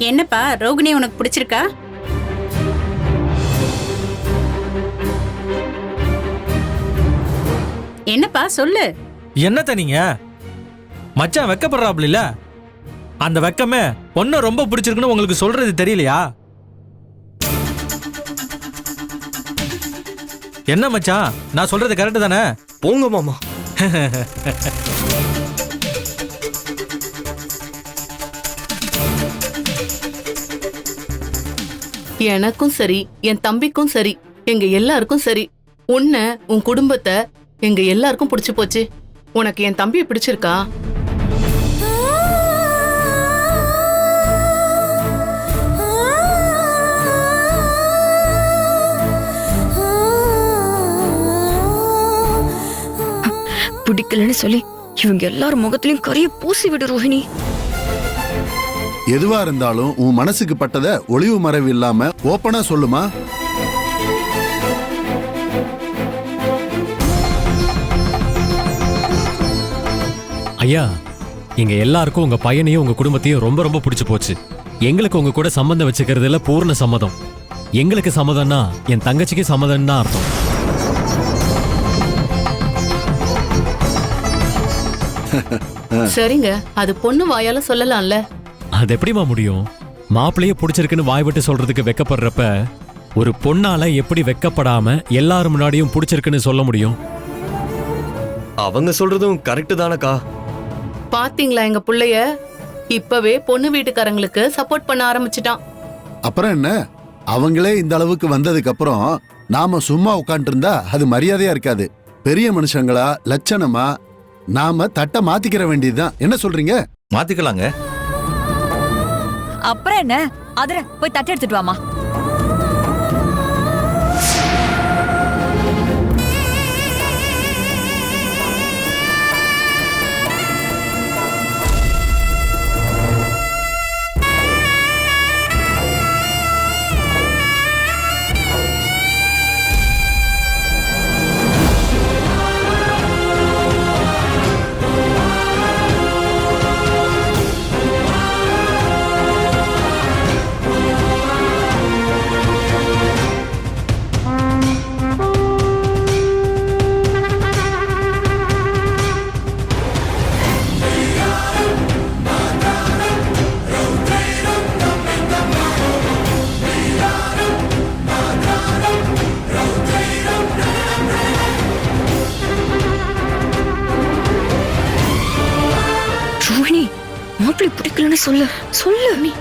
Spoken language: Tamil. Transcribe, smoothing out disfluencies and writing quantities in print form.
என்னப்பா ரோகிணி உனக்கு பிடிச்சிருக்கா? என்னப்பா சொல்லு. என்னத்த நீங்க மச்சான் வெக்கப்படுறாப்ல, அந்த வெக்கமே பொண்ணு ரொம்ப பிடிச்சிருக்குன்னு உங்களுக்கு சொல்றது தெரியலையா? என்ன மச்சான், நான் சொல்றது கரெக்ட் தானே? போங்க மாமா. எனக்கும் சரி, என் தம்பிக்கும் சரி, எங்க எல்லாருக்கும் சரி, உன்னை உன் குடும்பத்தை எங்க எல்லாருக்கும் பிடிச்சு போச்சு. உனக்கு என் தம்பியை பிடிச்சிருக்கா? பிடிக்கலன்னு சொல்லி இவங்க எல்லாரும் முகத்திலையும் கரிய பூசி விடு ரோஹிணி. எதுவா இருந்தாலும் உன் மனசுக்கு பட்டத ஒளிவு மறைவு இல்லாம ஓப்பனா சொல்லுமா. ஐயா, எங்க எல்லாருக்கும் உங்க பையனையும் உங்க குடும்பத்தையும் ரொம்ப ரொம்ப பிடிச்சு போச்சு. எங்களுக்கு உங்க கூட சம்பந்தம் வச்சுக்கிறதுல பூர்ண சம்மதம். எங்களுக்கு சம்மதம்னா என் தங்கச்சிக்கு சம்மதம் தான் அர்த்தம். சரிங்க, அது பொண்ணு வாயால சொல்லலாம்ல. அது எப்படிமா முடியும்? மாப்பிள்ளையே பிடிச்சிருக்குன்னு வாய் விட்டு சொல்றதுக்கு வெக்கப்படுறப்ப ஒரு பொண்ணால எப்படி வெக்கப்படாம எல்லாரும் முன்னாடியும் பிடிச்சிருக்குன்னு சொல்ல முடியும்? அவங்க சொல்றதும் கரெக்ட் தானக்கா. பாத்தீங்களா எங்க புள்ளைய? இப்பவே பொண்ணு வீட்டுக்காரங்களுக்கு சப்போர்ட் பண்ண ஆரம்பிச்சிட்டான். அப்புறம் என்ன, அவங்களே இந்த அளவுக்கு வந்ததுக்கு அப்புறம் நாம சும்மா உட்காந்துட்டு இருந்தா அது மரியாதையா இருக்காது. பெரிய மனுஷங்களா லட்சணமா நாம தட்ட மாத்திக்கிற வேண்டியதுதான். என்ன சொல்றீங்க? மாத்திக்கலாங்க. அப்புறம் என்ன, அதுல போய் தட்டு எடுத்துட்டு வாமா. ரோஹிணி, மாப்பிள்ளை பிடிக்கலன்னு சொல்லு சொல்லு.